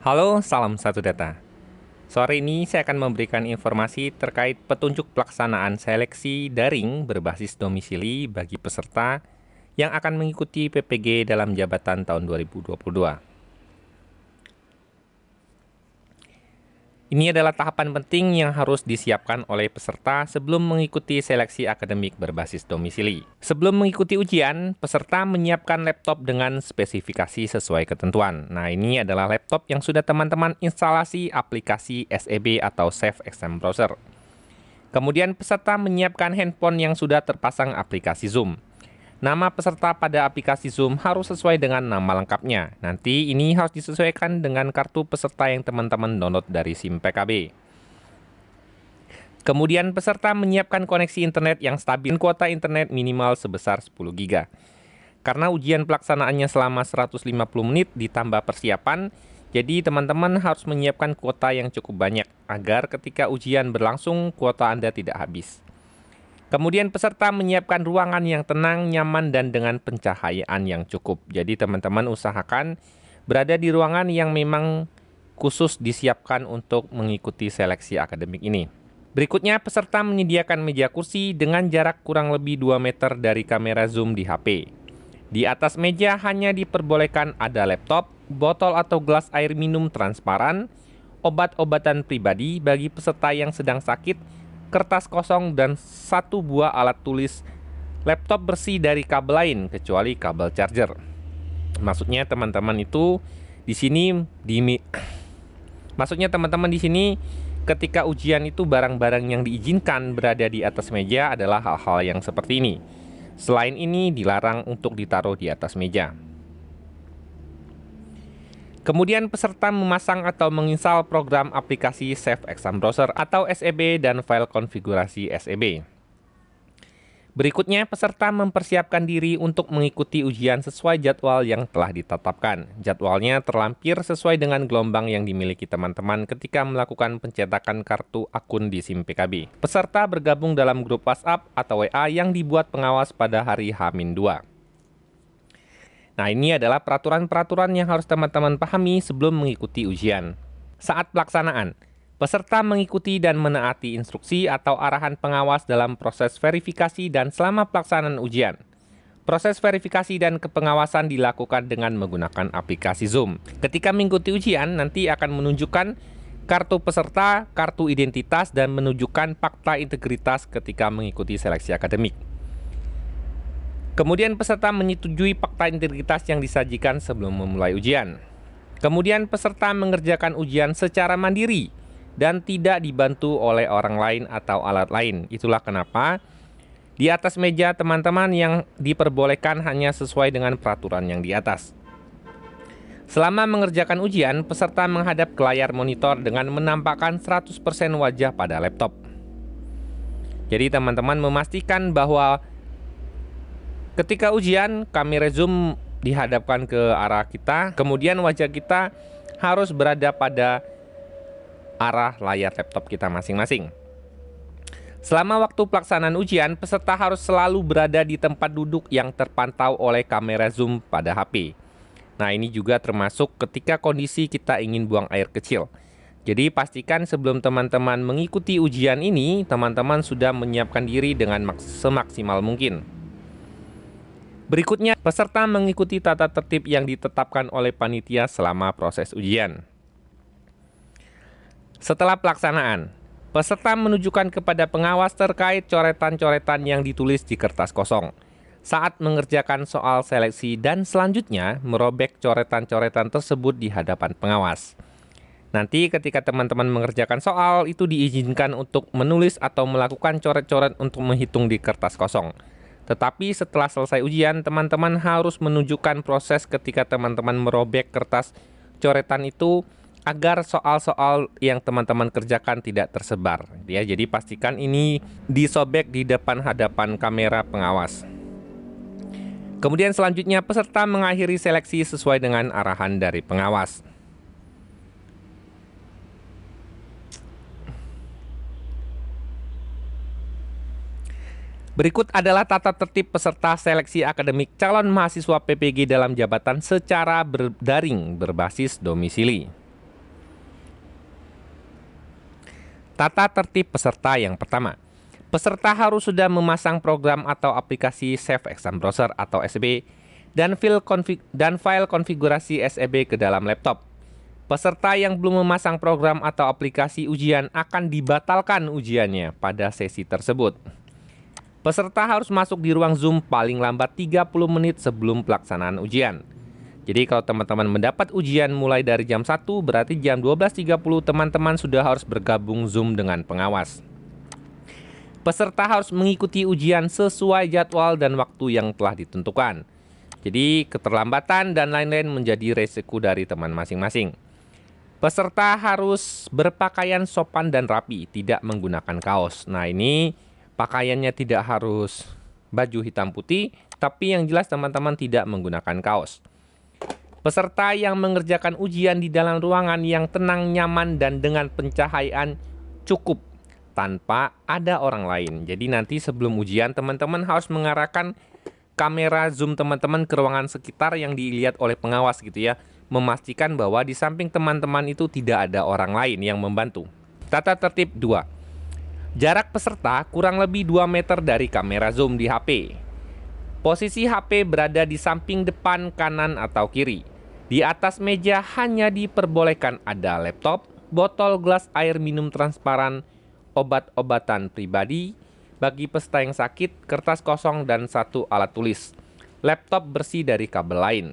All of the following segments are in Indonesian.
Halo, salam satu data. Sore ini saya akan memberikan informasi terkait petunjuk pelaksanaan seleksi daring berbasis domisili bagi peserta yang akan mengikuti PPG dalam jabatan tahun 2022. Ini adalah tahapan penting yang harus disiapkan oleh peserta sebelum mengikuti seleksi akademik berbasis domisili. Sebelum mengikuti ujian, peserta menyiapkan laptop dengan spesifikasi sesuai ketentuan. Nah, ini adalah laptop yang sudah teman-teman instalasi aplikasi SEB atau Safe Exam Browser. Kemudian peserta menyiapkan handphone yang sudah terpasang aplikasi Zoom. Nama peserta pada aplikasi Zoom harus sesuai dengan nama lengkapnya. Nanti ini harus disesuaikan dengan kartu peserta yang teman-teman download dari SIM PKB. Kemudian peserta menyiapkan koneksi internet yang stabil, kuota internet minimal sebesar 10 GB. Karena ujian pelaksanaannya selama 150 menit ditambah persiapan, jadi teman-teman harus menyiapkan kuota yang cukup banyak agar ketika ujian berlangsung kuota Anda tidak habis. Kemudian peserta menyiapkan ruangan yang tenang, nyaman, dan dengan pencahayaan yang cukup. Jadi teman-teman usahakan berada di ruangan yang memang khusus disiapkan untuk mengikuti seleksi akademik ini. Berikutnya peserta menyediakan meja kursi dengan jarak kurang lebih 2 meter dari kamera Zoom di HP. Di atas meja hanya diperbolehkan ada laptop, botol atau gelas air minum transparan, obat-obatan pribadi bagi peserta yang sedang sakit, kertas kosong, dan 1 buah alat tulis, laptop bersih dari kabel lain kecuali kabel charger. Maksudnya teman-teman di sini ketika ujian itu barang-barang yang diizinkan berada di atas meja adalah hal-hal yang seperti ini. Selain ini dilarang untuk ditaruh di atas meja. Kemudian peserta memasang atau menginstal program aplikasi Safe Exam Browser atau SEB dan file konfigurasi SEB. Berikutnya peserta mempersiapkan diri untuk mengikuti ujian sesuai jadwal yang telah ditetapkan. Jadwalnya terlampir sesuai dengan gelombang yang dimiliki teman-teman ketika melakukan pencetakan kartu akun di SIM PKB. Peserta bergabung dalam grup WhatsApp atau WA yang dibuat pengawas pada hari H-2. Nah, ini adalah peraturan-peraturan yang harus teman-teman pahami sebelum mengikuti ujian. Saat pelaksanaan, peserta mengikuti dan menaati instruksi atau arahan pengawas dalam proses verifikasi dan selama pelaksanaan ujian. Proses verifikasi dan kepengawasan dilakukan dengan menggunakan aplikasi Zoom. Ketika mengikuti ujian, nanti akan menunjukkan kartu peserta, kartu identitas, dan menunjukkan fakta integritas ketika mengikuti seleksi akademik. Kemudian peserta menyetujui fakta integritas yang disajikan sebelum memulai ujian. Kemudian peserta mengerjakan ujian secara mandiri dan tidak dibantu oleh orang lain atau alat lain. Itulah kenapa di atas meja teman-teman yang diperbolehkan hanya sesuai dengan peraturan yang di atas. Selama mengerjakan ujian, peserta menghadap ke layar monitor dengan menampakkan 100% wajah pada laptop. Jadi teman-teman memastikan bahwa ketika ujian, kamera Zoom dihadapkan ke arah kita, kemudian wajah kita harus berada pada arah layar laptop kita masing-masing. Selama waktu pelaksanaan ujian, peserta harus selalu berada di tempat duduk yang terpantau oleh kamera Zoom pada HP. Nah, ini juga termasuk ketika kondisi kita ingin buang air kecil. Jadi pastikan sebelum teman-teman mengikuti ujian ini, teman-teman sudah menyiapkan diri dengan semaksimal mungkin. Berikutnya, peserta mengikuti tata tertib yang ditetapkan oleh panitia selama proses ujian. Setelah pelaksanaan, peserta menunjukkan kepada pengawas terkait coretan-coretan yang ditulis di kertas kosong saat mengerjakan soal seleksi dan selanjutnya merobek coretan-coretan tersebut di hadapan pengawas. Nanti ketika teman-teman mengerjakan soal, itu diizinkan untuk menulis atau melakukan coret-coret untuk menghitung di kertas kosong. Tetapi setelah selesai ujian, teman-teman harus menunjukkan proses ketika teman-teman merobek kertas coretan itu agar soal-soal yang teman-teman kerjakan tidak tersebar. Ya, jadi pastikan ini disobek di depan hadapan kamera pengawas. Kemudian selanjutnya peserta mengakhiri seleksi sesuai dengan arahan dari pengawas. Berikut adalah tata tertib peserta seleksi akademik calon mahasiswa PPG dalam jabatan secara daring berbasis domisili. Tata tertib peserta yang pertama. Peserta harus sudah memasang program atau aplikasi Save Exam Browser atau SEB dan file konfigurasi SEB ke dalam laptop. Peserta yang belum memasang program atau aplikasi ujian akan dibatalkan ujiannya pada sesi tersebut. Peserta harus masuk di ruang Zoom paling lambat 30 menit sebelum pelaksanaan ujian. Jadi kalau teman-teman mendapat ujian mulai dari jam 1, berarti jam 12.30 teman-teman sudah harus bergabung Zoom dengan pengawas. Peserta harus mengikuti ujian sesuai jadwal dan waktu yang telah ditentukan. Jadi keterlambatan dan lain-lain menjadi resiko dari teman masing-masing. Peserta harus berpakaian sopan dan rapi, tidak menggunakan kaos. Nah ini pakaiannya tidak harus baju hitam putih, tapi yang jelas teman-teman tidak menggunakan kaos. Peserta yang mengerjakan ujian di dalam ruangan yang tenang, nyaman, dan dengan pencahayaan cukup tanpa ada orang lain. Jadi nanti sebelum ujian teman-teman harus mengarahkan kamera Zoom teman-teman ke ruangan sekitar yang dilihat oleh pengawas gitu ya. Memastikan bahwa di samping teman-teman itu tidak ada orang lain yang membantu. Tata tertib 2. Jarak peserta kurang lebih 2 meter dari kamera Zoom di HP. Posisi HP berada di samping depan, kanan, atau kiri. Di atas meja hanya diperbolehkan ada laptop, botol gelas air minum transparan, obat-obatan pribadi bagi peserta yang sakit, kertas kosong, dan 1 alat tulis. Laptop bersih dari kabel lain.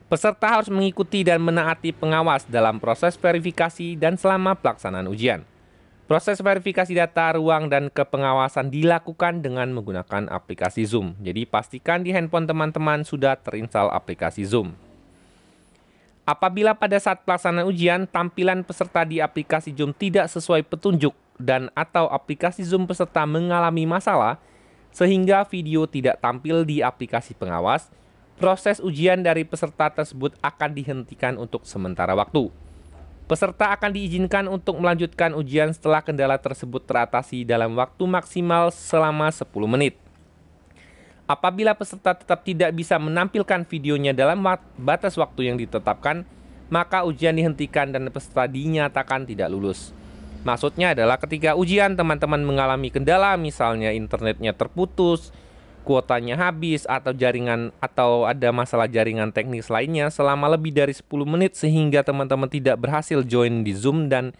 Peserta harus mengikuti dan menaati pengawas dalam proses verifikasi dan selama pelaksanaan ujian. Proses verifikasi data, ruang, dan kepengawasan dilakukan dengan menggunakan aplikasi Zoom. Jadi pastikan di handphone teman-teman sudah terinstall aplikasi Zoom. Apabila pada saat pelaksanaan ujian, tampilan peserta di aplikasi Zoom tidak sesuai petunjuk dan atau aplikasi Zoom peserta mengalami masalah, sehingga video tidak tampil di aplikasi pengawas, proses ujian dari peserta tersebut akan dihentikan untuk sementara waktu. Peserta akan diizinkan untuk melanjutkan ujian setelah kendala tersebut teratasi dalam waktu maksimal selama 10 menit. Apabila peserta tetap tidak bisa menampilkan videonya dalam batas waktu yang ditetapkan, maka ujian dihentikan dan peserta dinyatakan tidak lulus. Maksudnya adalah ketika ujian teman-teman mengalami kendala, misalnya internetnya terputus, kuotanya habis, atau jaringan atau ada masalah jaringan teknis lainnya selama lebih dari 10 menit sehingga teman-teman tidak berhasil join di Zoom dan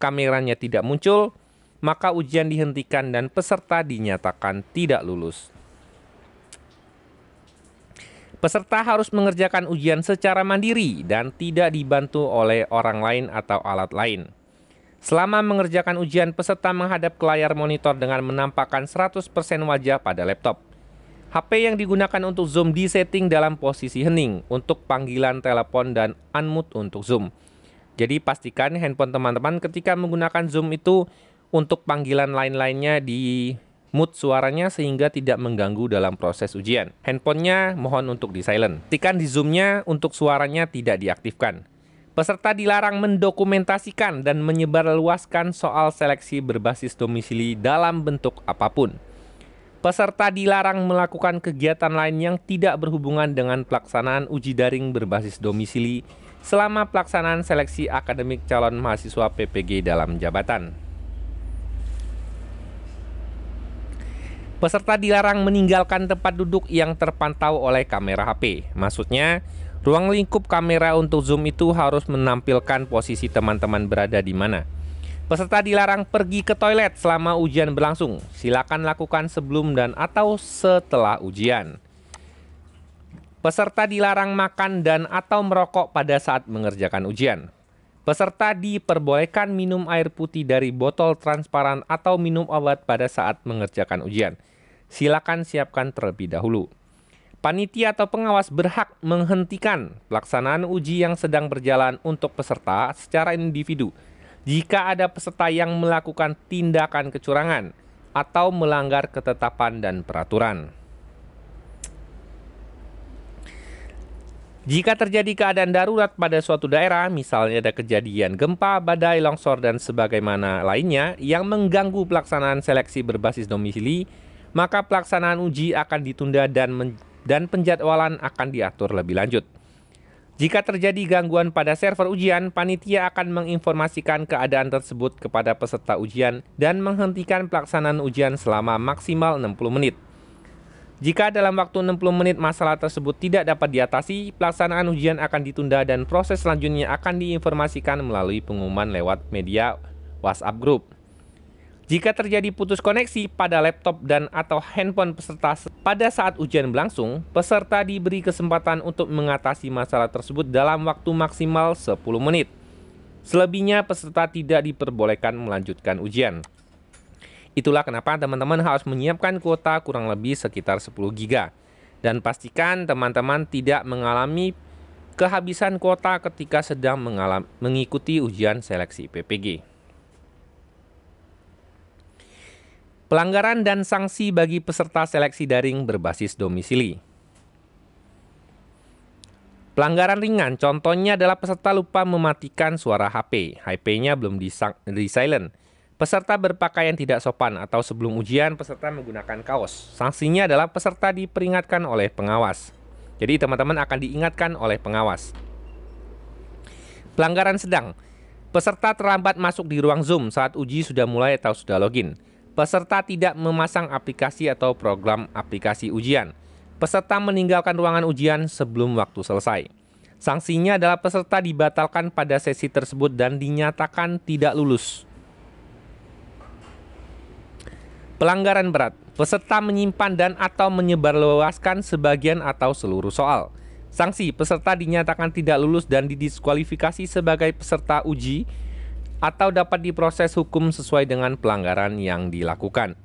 kameranya tidak muncul, maka ujian dihentikan dan peserta dinyatakan tidak lulus. Peserta harus mengerjakan ujian secara mandiri dan tidak dibantu oleh orang lain atau alat lain. Selama mengerjakan ujian, peserta menghadap ke layar monitor dengan menampakkan 100% wajah pada laptop. HP yang digunakan untuk Zoom disetting dalam posisi hening untuk panggilan telepon dan unmute untuk Zoom. Jadi pastikan handphone teman-teman ketika menggunakan Zoom itu untuk panggilan lain-lainnya di mute suaranya sehingga tidak mengganggu dalam proses ujian. Handphonenya mohon untuk di silent. Pastikan di Zoom-nya untuk suaranya tidak diaktifkan. Peserta dilarang mendokumentasikan dan menyebarluaskan soal seleksi berbasis domisili dalam bentuk apapun. Peserta dilarang melakukan kegiatan lain yang tidak berhubungan dengan pelaksanaan uji daring berbasis domisili selama pelaksanaan seleksi akademik calon mahasiswa PPG dalam jabatan. Peserta dilarang meninggalkan tempat duduk yang terpantau oleh kamera HP. Maksudnya, ruang lingkup kamera untuk Zoom itu harus menampilkan posisi teman-teman berada di mana. Peserta dilarang pergi ke toilet selama ujian berlangsung. Silakan lakukan sebelum dan atau setelah ujian. Peserta dilarang makan dan atau merokok pada saat mengerjakan ujian. Peserta diperbolehkan minum air putih dari botol transparan atau minum obat pada saat mengerjakan ujian. Silakan siapkan terlebih dahulu. Panitia atau pengawas berhak menghentikan pelaksanaan uji yang sedang berjalan untuk peserta secara individu jika ada peserta yang melakukan tindakan kecurangan atau melanggar ketetapan dan peraturan. Jika terjadi keadaan darurat pada suatu daerah, misalnya ada kejadian gempa, badai, longsor, dan sebagaimana lainnya yang mengganggu pelaksanaan seleksi berbasis domisili, maka pelaksanaan uji akan ditunda dan penjadwalan akan diatur lebih lanjut. Jika terjadi gangguan pada server ujian, panitia akan menginformasikan keadaan tersebut kepada peserta ujian dan menghentikan pelaksanaan ujian selama maksimal 60 menit. Jika dalam waktu 60 menit masalah tersebut tidak dapat diatasi, pelaksanaan ujian akan ditunda dan proses selanjutnya akan diinformasikan melalui pengumuman lewat media WhatsApp Group. Jika terjadi putus koneksi pada laptop dan atau handphone peserta pada saat ujian berlangsung, peserta diberi kesempatan untuk mengatasi masalah tersebut dalam waktu maksimal 10 menit. Selebihnya peserta tidak diperbolehkan melanjutkan ujian. Itulah kenapa teman-teman harus menyiapkan kuota kurang lebih sekitar 10 GB. Dan pastikan teman-teman tidak mengalami kehabisan kuota ketika sedang mengikuti ujian seleksi PPG. Pelanggaran dan sanksi bagi peserta seleksi daring berbasis domisili. Pelanggaran ringan contohnya adalah peserta lupa mematikan suara HP, HP-nya belum di silent. Peserta berpakaian tidak sopan atau sebelum ujian peserta menggunakan kaos. Sanksinya adalah peserta diperingatkan oleh pengawas. Jadi teman-teman akan diingatkan oleh pengawas. Pelanggaran sedang. Peserta terlambat masuk di ruang Zoom saat uji sudah mulai atau sudah login. Peserta tidak memasang aplikasi atau program aplikasi ujian. Peserta meninggalkan ruangan ujian sebelum waktu selesai. Sanksinya adalah peserta dibatalkan pada sesi tersebut dan dinyatakan tidak lulus. Pelanggaran berat. Peserta menyimpan dan atau menyebarluaskan sebagian atau seluruh soal. Sanksi, peserta dinyatakan tidak lulus dan didiskualifikasi sebagai peserta uji atau dapat diproses hukum sesuai dengan pelanggaran yang dilakukan.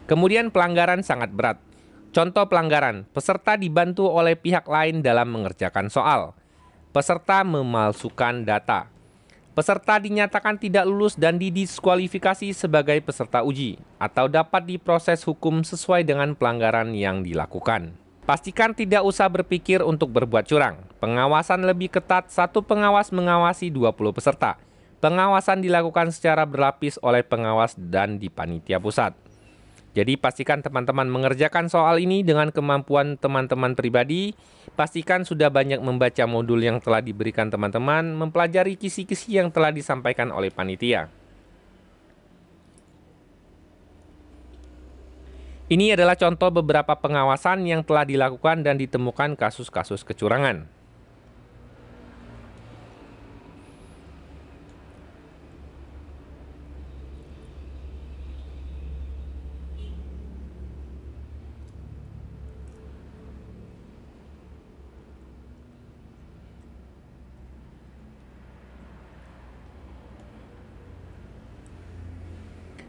Kemudian pelanggaran sangat berat. Contoh pelanggaran, peserta dibantu oleh pihak lain dalam mengerjakan soal. Peserta memalsukan data. Peserta dinyatakan tidak lulus dan didiskualifikasi sebagai peserta uji atau dapat diproses hukum sesuai dengan pelanggaran yang dilakukan. Pastikan tidak usah berpikir untuk berbuat curang. Pengawasan lebih ketat, satu pengawas mengawasi 20 peserta. Pengawasan dilakukan secara berlapis oleh pengawas dan di panitia pusat. Jadi pastikan teman-teman mengerjakan soal ini dengan kemampuan teman-teman pribadi. Pastikan sudah banyak membaca modul yang telah diberikan teman-teman, mempelajari kisi-kisi yang telah disampaikan oleh panitia. Ini adalah contoh beberapa pengawasan yang telah dilakukan dan ditemukan kasus-kasus kecurangan.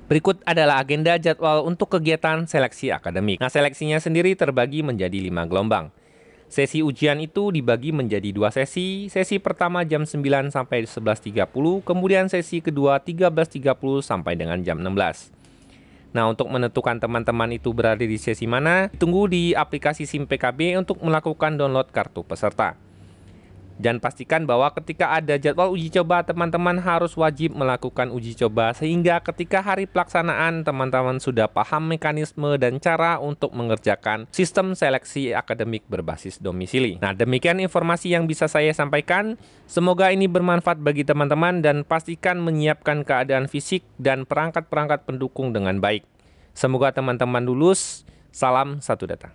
Berikut adalah agenda jadwal untuk kegiatan seleksi akademik. Nah, seleksinya sendiri terbagi menjadi 5 gelombang. Sesi ujian itu dibagi menjadi 2 sesi. Sesi pertama jam 9 sampai 11.30, kemudian sesi kedua 13.30 sampai dengan jam 16. Nah, untuk menentukan teman-teman itu berada di sesi mana, tunggu di aplikasi SIM PKB untuk melakukan download kartu peserta. Dan pastikan bahwa ketika ada jadwal uji coba, teman-teman harus wajib melakukan uji coba sehingga ketika hari pelaksanaan teman-teman sudah paham mekanisme dan cara untuk mengerjakan sistem seleksi akademik berbasis domisili. Nah, demikian informasi yang bisa saya sampaikan. Semoga ini bermanfaat bagi teman-teman dan pastikan menyiapkan keadaan fisik dan perangkat-perangkat pendukung dengan baik. Semoga teman-teman lulus. Salam satu data.